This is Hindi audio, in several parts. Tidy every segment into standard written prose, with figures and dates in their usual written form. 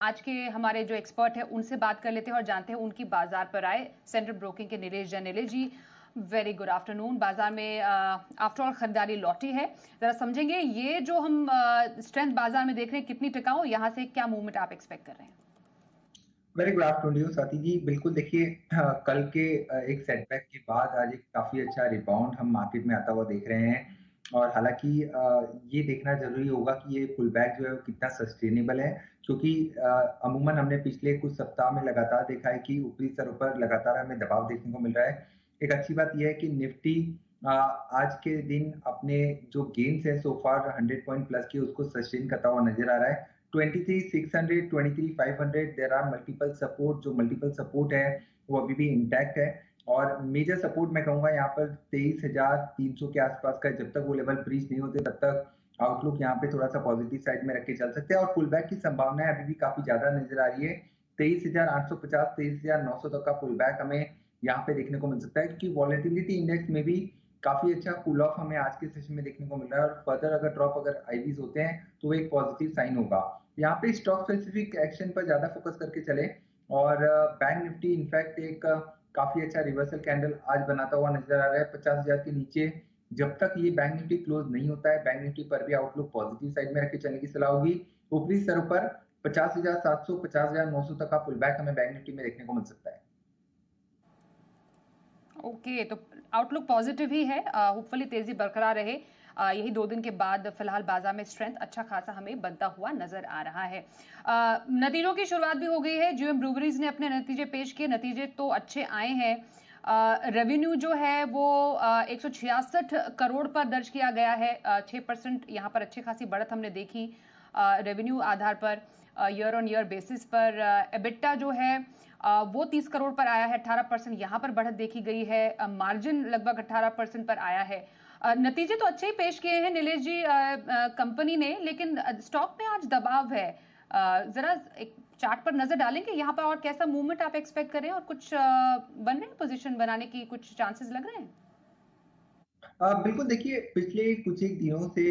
आज के हमारे जो एक्सपर्ट हैं उनसे बात कर लेते हैं और जानते हैं उनकी बाजार पर आए सेंट्रल ब्रोकिंग के नीलेश जैन। नीलेश जी, वेरी गुड आफ्टरनून। बाजार में आफ्टर ऑल खरीदारी लौटी है, जरा समझेंगे ये जो हम स्ट्रेंथ बाजार में देख रहे हैं कितनी टिकाऊ, यहाँ से क्या मूवमेंट आप एक्सपेक्ट कर रहे हैं? Very good afternoon Swati ji. बिल्कुल देखिए, कल के एक सेटबैक के बाद आज एक काफी अच्छा रिबाउंड हम मार्केट में आता हुआ देख रहे हैं। और हालांकि ये देखना जरूरी होगा कि ये पुल बैक जो है वो कितना सस्टेनेबल है, क्योंकि अमूमन हमने पिछले कुछ सप्ताह में लगातार देखा है कि ऊपरी स्तरों पर लगातार हमें दबाव देखने को मिल रहा है। एक अच्छी बात यह है कि निफ्टी आज के दिन अपने जो गेन्स है सो फार 100 पॉइंट प्लस की उसको सस्टेन करता हुआ नजर आ रहा है। 23,600, 23,500 देयर आर मल्टीपल सपोर्ट, जो मल्टीपल सपोर्ट है वो अभी भी इंटैक्ट है। और मेजर सपोर्ट मैं कहूंगा यहाँ पर 23,300 के आसपास का है। जब तक वो लेवल ब्रीच नहीं होते तब तक आउटलुक यहाँ पे थोड़ा सा पॉजिटिव साइड में रख के चल सकते हैं और पुल बैक की संभावनाएं अभी भी काफी ज्यादा नजर आ रही है। 23,850, 23,900 तक का पुल बैक हमें यहाँ पे देखने को मिल सकता है, क्योंकि वॉलेटिलिटी इंडेक्स में भी काफी अच्छा कूल ऑफ हमें आज के सेशन में देखने को मिल रहा है। और फर्दर अगर ड्रॉप अगर आईवीज होते हैं तो वो एक पॉजिटिव साइन होगा। यहाँ पे स्टॉक स्पेसिफिक एक्शन पर ज्यादा फोकस करके चले। और बैंक निफ्टी इनफैक्ट एक काफी अच्छा रिवर्सल कैंडल आज बनाता हुआ नजर आ रहा है 50,000 के नीचे। जब तक ये बैंक निफ्टी क्लोज नहीं होता है, बैंक निफ्टी पर भी आउटलुक पॉजिटिव साइड में रख के चलने की सलाह होगी। ऊपरी स्तरों पर 50,700, 50,900 तक का पुल बैक हमें बैंक निफ्टी में देखने को मिल सकता है। ओके, तो आउटलुक पॉजिटिव ही है, होपफुली तेजी बरकरार रहे। यही 2 दिन के बाद फिलहाल बाजार में स्ट्रेंथ अच्छा खासा हमें बनता हुआ नजर आ रहा है। नतीजों की शुरुआत भी हो गई है। जीएम ब्रूवरीज ने अपने नतीजे पेश किए, नतीजे तो अच्छे आए हैं। रेवेन्यू जो है वो 166 करोड़ पर दर्ज किया गया है, 6% यहाँ पर अच्छी खासी बढ़त हमने देखी रेवेन्यू आधार पर। ईयर ऑन ईयर बेसिस पर एबिटा जो है वो 30 करोड़ पर आया है, 18% यहाँ पर बढ़त देखी गई है। मार्जिन लगभग 18% पर आया है। नतीजे तो अच्छे ही पेश किए हैं नीलेश जी कंपनी ने, लेकिन स्टॉक में आज दबाव है। जरा एक चार्ट पर नजर डालेंगे यहाँ पर, और कैसा मूवमेंट आप एक्सपेक्ट करें, और कुछ बन रहे हैं पोजीशन बनाने की, कुछ चांसेस लग रहे हैं? बिल्कुल देखिए, पिछले कुछ एक दिनों से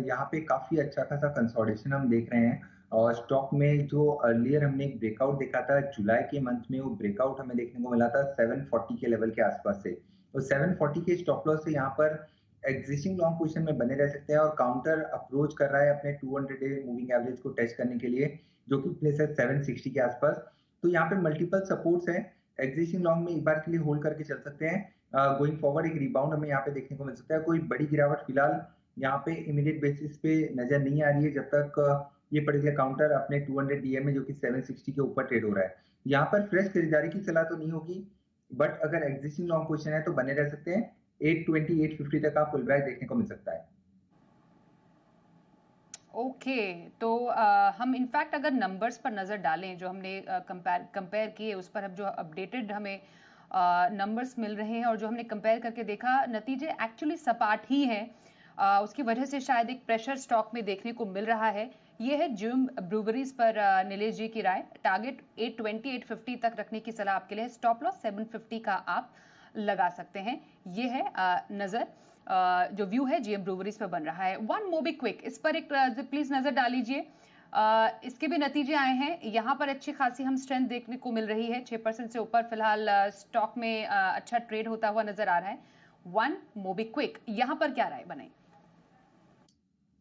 यहाँ पे काफी अच्छा खासा कंसोलिडेशन हम देख रहे हैं। और स्टॉक में जो अर्लियर हमने एक ब्रेकआउट देखा था जुलाई के मंथ में, वो ब्रेकआउट हमें देखने को मिला था 740 के लेवल के आसपास से। तो 740 के स्टॉप लॉस से यहाँ पर एग्जिस्टिंग लॉन्ग पोजीशन में बने रह सकते हैं। और काउंटर अप्रोच कर रहा है अपने 200 डे मूविंग एवरेज को टेस्ट करने के लिए, जो कि प्लेस है 760 के आसपास। तो यहाँ पे मल्टीपल सपोर्ट्स हैं। एग्जिस्टिंग लॉन्ग में एक बार के लिए होल्ड करके चल सकते हैं। गोइंग फॉरवर्ड एक रिबाउंड हमें यहाँ पे देखने को मिल सकता है। कोई बड़ी गिरावट फिलहाल यहाँ पे इमीडिएट बेसिस पे नजर नहीं आ रही है, जब तक ये पर्टिकुलर काउंटर अपने 200 डीएम में जो कि 760 के ऊपर ट्रेड हो रहा है। यहाँ पर फ्रेश खरीदारी की सलाह तो नहीं होगी, बट अगर एग्जिस्टिंग लॉन्ग पोजीशन है तो बने रह सकते हैं। 820, 850 तक का पुल बैक देखने को मिल सकता है। ओके, तो हम इनफैक्ट अगर नंबर्स पर नज़र डालें जो हमने कंपेयर किए, उस पर अब जो अपडेटेड हमें नंबर्स मिल रहे हैं और जो हमने कंपेयर करके देखा, नतीजे एक्चुअली सपाट ही हैं। उसकी वजह से शायद एक प्रेशर स्टॉक में देखने को मिल रहा है। ये है जिम ब्रूवरीज पर नीलेश जी की राय। टारगेट 820, 850 तक रखने की सलाह आपके लिए। स्टॉप लॉस 750 का आप लगा सकते हैं। ये है नज़र जो व्यू है जीएम ब्रूवरीज पर बन रहा है। वन मोबी क्विक, इस पर एक प्लीज नजर डालीजिए। इसके भी नतीजे आए हैं, यहाँ पर अच्छी खासी हम स्ट्रेंथ देखने को मिल रही है। 6% से ऊपर फिलहाल स्टॉक में अच्छा ट्रेड होता हुआ नजर आ रहा है। वन मोबी क्विक, यहाँ पर क्या राय बनाई?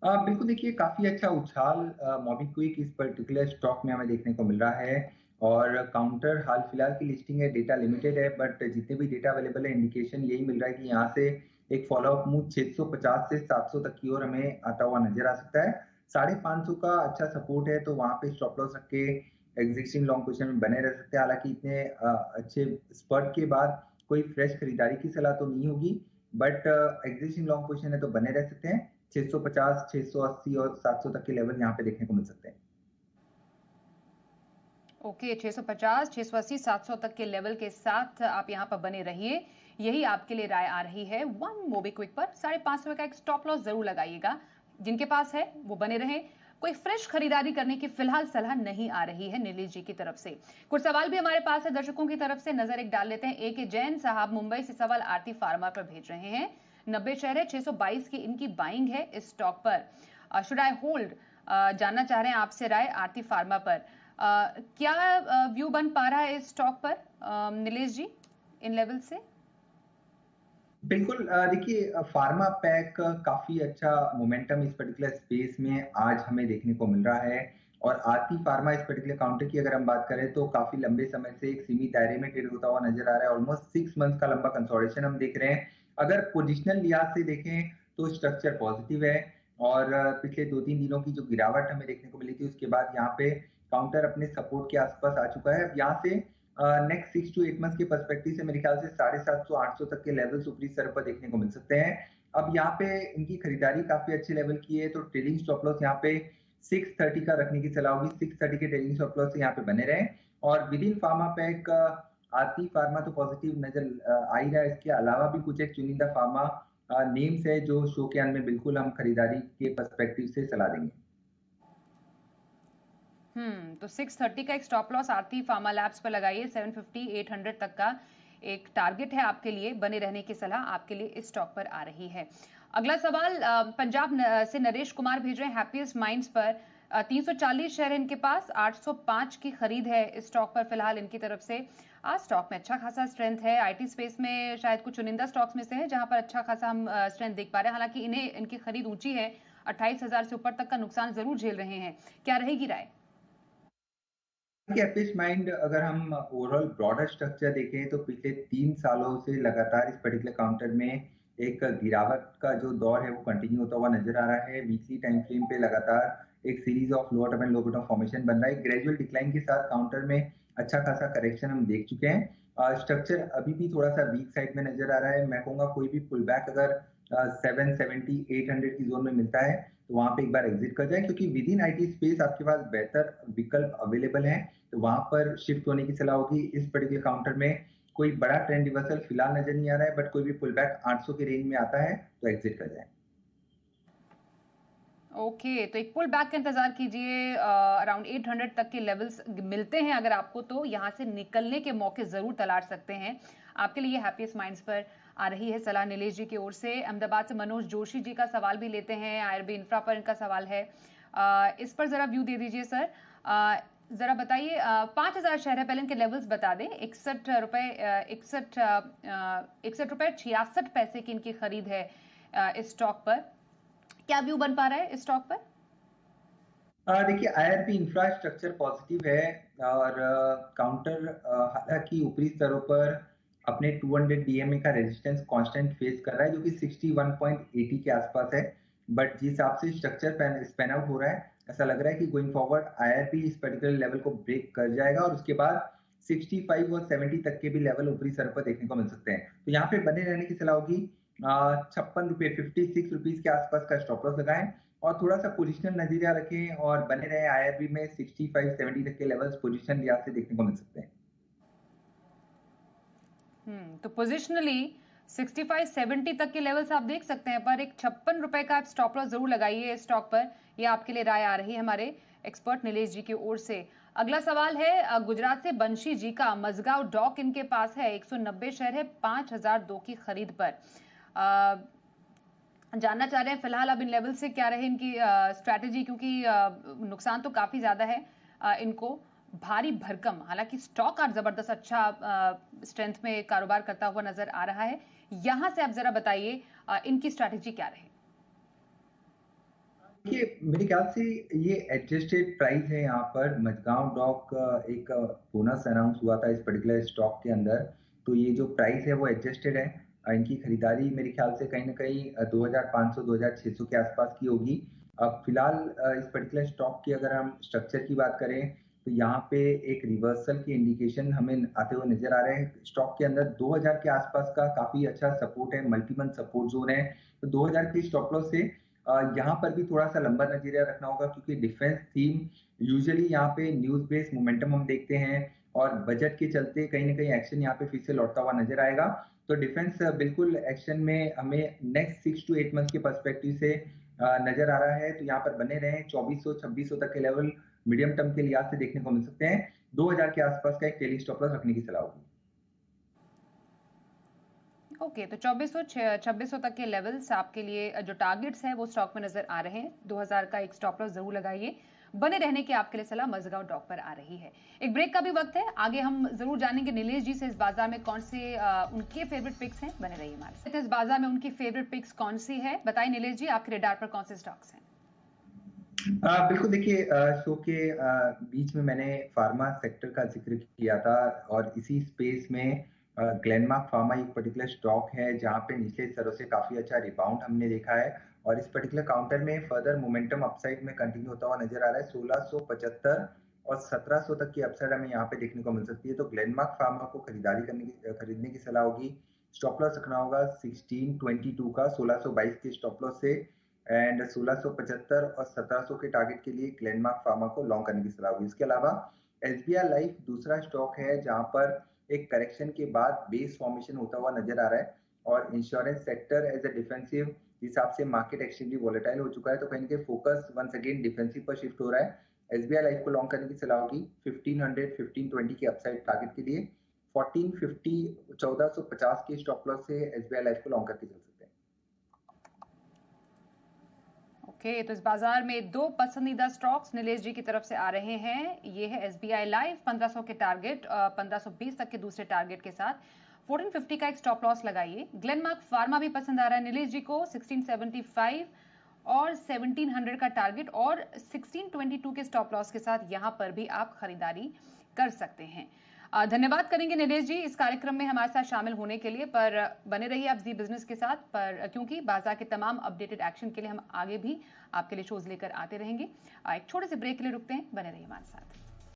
बिल्कुल देखिए, काफी अच्छा उछाल मोबिक्विक इस पर्टिकुलर स्टॉक में हमें देखने को मिल रहा है। और काउंटर हाल फिलहाल की लिस्टिंग है, डेटा लिमिटेड है, बट जितने भी डेटा अवेलेबल है इंडिकेशन यही मिल रहा है कि यहाँ से एक फॉलोअप मूव 650 से 700 तक की ओर हमें आता हुआ नजर आ सकता है। 550 का अच्छा सपोर्ट है, तो वहां पे स्टॉप लॉस रख के एग्जिस्टिंग लॉन्ग पोजीशन में बने रह सकते हैं। हालांकि इतने अच्छे स्पर्ट के बाद कोई फ्रेश खरीदारी की सलाह तो नहीं होगी, बट एग्जिस्टिंग लॉन्ग पोजीशन है तो बने रह सकते हैं। 650, 680 और 700 तक के लेवल यहाँ पे देखने को मिल सकते हैं। ओके, 650, 680, 700 तक के लेवल के साथ आप यहाँ पर बने रहिए, यही आपके लिए राय आ रही है। वन मोबिक्विक पर 550 का एक स्टॉप लॉस जरूर लगाइएगा। जिनके पास है वो बने रहे। कोई फ्रेश खरीदारी करने की फिलहाल सलाह नहीं आ रही है नीलेश जी की तरफ से। कुछ सवाल भी हमारे पास है दर्शकों की तरफ से, नजर एक डाल लेते हैं। ए के जैन साहब मुंबई से सवाल आरती फार्मा पर भेज रहे हैं। 90 शेयर है, 622 की इनकी बाइंग है इस स्टॉक पर। शुड आई होल्ड, जानना चाह रहे हैं आपसे राय आरती फार्मा पर। क्या व्यू बन पा रहा है इस स्टॉक पर नीलेश जी इन लेवल से? बिल्कुल देखिए फार्मा पैक काफ़ी अच्छा मोमेंटम इस पर्टिकुलर स्पेस में आज हमें देखने को मिल रहा है और आरती फार्मा इस पर्टिकुलर काउंटर की अगर हम बात करें तो काफ़ी लंबे समय से एक सीमित दायरे में ट्रेड होता हुआ नज़र आ रहा है। ऑलमोस्ट 6 मंथ्स का लंबा कंसोलिडेशन हम देख रहे हैं। अगर पोजिशनल लिहाज से देखें तो स्ट्रक्चर पॉजिटिव है और पिछले 2-3 दिनों की जो गिरावट हमें देखने को मिली थी उसके बाद यहाँ पे काउंटर अपने सपोर्ट के आस-पास आ चुका है। अब यहाँ से नेक्स्ट 6 टू 8 मंथ्स के पर्सपेक्टिव से मेरे ख्याल से 750-800 तक के लेवल्स ऊपरी स्तर पर देखने को मिल सकते हैं। अब यहाँ पे इनकी खरीदारी काफ़ी अच्छे लेवल की है, तो ट्रेलिंग स्टॉप लॉस यहाँ पे 630 का रखने की सलाह होगी। 630 के ट्रेलिंग स्टॉप लॉस से यहाँ पे बने रहें और विदिन फार्मा पैक आरती फार्मा तो पॉजिटिव नज़र आ ही रहा है। इसके अलावा भी कुछ एक चुनिंदा फार्मा नेम्स है जो शो के अंत में बिल्कुल हम खरीदारी के पर्सपेक्टिव से सलाह देंगे। तो 630 का एक स्टॉप लॉस आरती फार्मा लैब्स पर लगाइए। 750 800 तक का एक टारगेट है आपके लिए, बने रहने की सलाह आपके लिए इस स्टॉक पर आ रही है। अगला सवाल पंजाब से नरेश कुमार भेज रहे हैं हैप्पीएस्ट माइंड्स पर। 340 शेयर है इनके पास, 805 की खरीद है इस स्टॉक पर फिलहाल इनकी तरफ से। आज स्टॉक में अच्छा खासा स्ट्रेंथ है। आईटी स्पेस में शायद कुछ चुनिंदा स्टॉक्स में से है जहां पर अच्छा खासा हम स्ट्रेंथ देख पा रहे हैं। हालांकि इन्हें इनकी खरीद ऊंची है, 28,000 से ऊपर तक का नुकसान जरूर झेल रहे हैं। क्या रहेगी राय? कैपिश माइंड अगर हम ओवरऑल ब्रॉडर स्ट्रक्चर देखें तो पिछले 3 सालों से लगातार इस पर्टिकुलर काउंटर में एक गिरावट का जो दौर है वो कंटिन्यू होता हुआ नजर आ रहा है। वीकली टाइम फ्रेम पे लगातार एक series of lower top and low bottom formation बन रहा है। ग्रेजुअल डिक्लाइन के साथ काउंटर में अच्छा खासा करेक्शन हम देख चुके हैं। स्ट्रक्चर अभी भी थोड़ा सा वीक साइड में नजर आ रहा है। मैं कहूँगा कोई भी पुल बैक अगर 770 800 की जोन में मिलता है तो वहां पे एक बार एग्जिट कर जाए क्योंकि विद इन आईटी स्पेस आपके पास बेहतर विकल्प अवेलेबल हैं। तो वहां पर शिफ्ट होने की सलाह होगी। इस पर्टिकुलर काउंटर में कोई बड़ा ट्रेंड रिवर्सल फिलहाल नजर नहीं आ रहा है बट कोई भी पुल बैक 800 के रेंज में आता है तो एग्जिट कर जाए। ओके, तो एक पुल बैक का इंतजार कीजिए। अराउंड 800 तक के लेवल्स मिलते हैं अगर आपको, तो यहाँ से निकलने के मौके जरूर तलाश सकते हैं। आपके लिए हैप्पीएस्ट माइंड्स पर आ रही है सलाह नीलेश जी की ओर से। अहमदाबाद से मनोज जोशी जी का सवाल भी लेते हैं। आईआरबी इंफ्रा पर इनका सवाल है। इस पर जरा व्यू दे दीजिए सर। जरा बताइए, 5,000 शेयर है, पहले इनके लेवल्स बता दें। 61 रुपए 66 पैसे की इनकी खरीद है इस स्टॉक पर। क्या व्यू बन पा रहा है इस स्टॉक पर? देखिए आईआरबी इंफ्रास्ट्रक्चर पॉजिटिव है और काउंटर हालांकि ऊपरी स्तरों पर अपने 200 डीएमए का रेजिस्टेंस कांस्टेंट फेस कर रहा है जो कि 61.80 के आसपास है। बट जिस हिसाब से स्ट्रक्चर स्पैन आउट हो रहा है ऐसा लग रहा है कि गोइंग फॉरवर्ड आईआरबी इस पर्टिकुलर लेवल को ब्रेक कर जाएगा और उसके बाद 65 और 70 तक के भी लेवल ऊपरी स्तर पर देखने को मिल सकते हैं। तो यहाँ पे बने रहने की सलाह होगी। 56 रुपए 56 रुपीज के आसपास का स्टॉप लॉस लगाएं और थोड़ा-सा पोजिशनल नज़रिया रखें और बने रहें। आईआरबी में 65-70 तक के लेवल्स पोजीशन लिहाज से देखने को मिल सकते हैं। तो पोजिशनली 65-70 तक के लेवल्स आप देख सकते हैं, पर एक 56 रुपए का स्टॉप लॉस जरूर लगाइए इस स्टॉक पर। ये आपके लिए राय आ रही है हमारे एक्सपर्ट नीलेश जी की ओर से। अगला सवाल है गुजरात से बंशी जी का। मजगांव डॉक इनके पास है, 190 शेयर है, 5,002 की खरीद पर। अ, जानना चाह रहे हैं फिलहाल अब इन लेवल से क्या रहे इनकी स्ट्रैटेजी, क्योंकि नुकसान तो काफी ज्यादा है इनको, भारी भरकम। हालांकि स्टॉक आज जबरदस्त अच्छा स्ट्रेंथ में कारोबार करता हुआ नजर आ रहा है। यहां से आप जरा बताइए इनकी स्ट्रैटेजी क्या रहे? देखिए, मेरे ख्याल से ये एडजस्टेड प्राइस है यहाँ पर। मझगाँव डॉक एक बोनस अनाउंस हुआ था इस पर्टिकुलर स्टॉक के अंदर, तो ये जो प्राइस है वो एडजस्टेड है। इनकी खरीदारी मेरे ख्याल से कहीं न कहीं 2,500-2,600 के आसपास की होगी। अब फिलहाल इस पर्टिकुलर स्टॉक की अगर हम स्ट्रक्चर की बात करें, तो यहाँ पे एक रिवर्सल की इंडिकेशन हमें आते हुए नज़र आ रहे हैं। स्टॉक के अंदर 2,000 के आसपास का काफ़ी अच्छा सपोर्ट है, मल्टी मंथ सपोर्ट ज़ोन है। तो 2,000 की स्टॉप लॉस से यहाँ पर भी थोड़ा-सा लंबा नज़रिया रखना होगा क्योंकि डिफेंस थीम यूजुअली यहाँ पे न्यूज़ बेस्ड मोमेंटम हम देखते हैं और बजट के चलते कहीं न कहीं एक्शन यहाँ पे फिर से लौटता हुआ नज़र आएगा। तो डिफेंस बिल्कुल एक्शन में हमें नेक्स्ट 6 टू 8 मंथ्स के पर्सपेक्टिव से नज़र आ रहा है। तो यहाँ पर बने रहें। 2400-2600 तक के लेवल मीडियम टर्म के लिहाज से देखने को मिल सकते हैं। 2000 के आसपास का एक ट्रेलिंग स्टॉप लॉस रखने की सलाह होगी। ओके, तो 2400 2600 तक के लेवल्स आपके लिए जो टारगेट्स हैं वो स्टॉक में नजर आ रहे हैं। 2000 का एक स्टॉप लॉस जरूर लगाइए। बने रहने की आपके लिए सलाह मजगांव डॉक पर आ रही है। एक ब्रेक का भी वक्त है, आगे हम जरूर जानेंगे नीलेश जी से इस बाजार में कौन से उनके फेवरेट पिक्स हैं। बने रहिए हमारे साथ। इस बाजार में उनकी फेवरेट पिक्स कौन सी है, बताइए नीलेश जी, आपके रडार पर कौन से स्टॉक्स हैं? बिल्कुल देखिए, शो के बीच में मैंने फार्मा सेक्टर का ज़िक्र किया था और इसी स्पेस में ग्लेनमार्क फार्मा एक पर्टिकुलर स्टॉक है जहाँ पे निचले स्तरों से काफ़ी अच्छा रिबाउंड हमने देखा है और इस पर्टिकुलर काउंटर में फर्दर मोमेंटम अपसाइड में कंटिन्यू होता हुआ नज़र आ रहा है। 1675 और 1700 तक की अपसाइड हमें यहाँ पे देखने को मिल सकती है। तो ग्लेनमार्क फार्मा को खरीदने की सलाह होगी। स्टॉप लॉस रखना होगा 1622 का, 1622 के स्टॉप लॉस से एंड 1675 और 1700 के टारगेट के लिए ग्लेनमार्क फार्मा को लॉन्ग करने की सलाह होगी। इसके अलावा एसबीआई लाइफ दूसरा स्टॉक है जहां पर एक करेक्शन के बाद बेस फॉर्मेशन होता हुआ नजर आ रहा है और insurance sector as a defensive हिसाब से मार्केट एक्सट्रीमली वोलेटाइल हो चुका है, तो कहीं ना कहीं फोकस वंस अगेन डिफेंसिव पर शिफ्ट हो रहा है। एसबीआई लाइफ को लॉन्ग करने की सलाह होगी 1500 1520 के अपसाइड टारगेट के लिए। 1450 1450 के स्टॉप लॉस से एसबीआई लाइफ को लॉन्ग करके चल सकते हैं। ओके, तो इस बाजार में दो पसंदीदा स्टॉक्स नीलेश जी की तरफ से आ रहे हैं। ये है एसबीआई लाइफ 1500 के टारगेट, 1520 तक के दूसरे टारगेट के साथ 1450 का एक स्टॉप लॉस लगाइए। ग्लेनमार्क फार्मा भी पसंद आ रहा है नीलेश जी को, 1675 और 1700 का टारगेट और 1622 के स्टॉप लॉस के साथ यहां पर भी आप खरीदारी कर सकते हैं। धन्यवाद करेंगे नीलेश जी इस कार्यक्रम में हमारे साथ शामिल होने के लिए, पर बने रहिए आप जी बिजनेस के साथ, पर क्योंकि बाजार के तमाम अपडेटेड एक्शन के लिए हम आगे भी आपके लिए शोज लेकर आते रहेंगे। एक छोटे से ब्रेक के लिए रुकते हैं, बने रहिए हमारे साथ।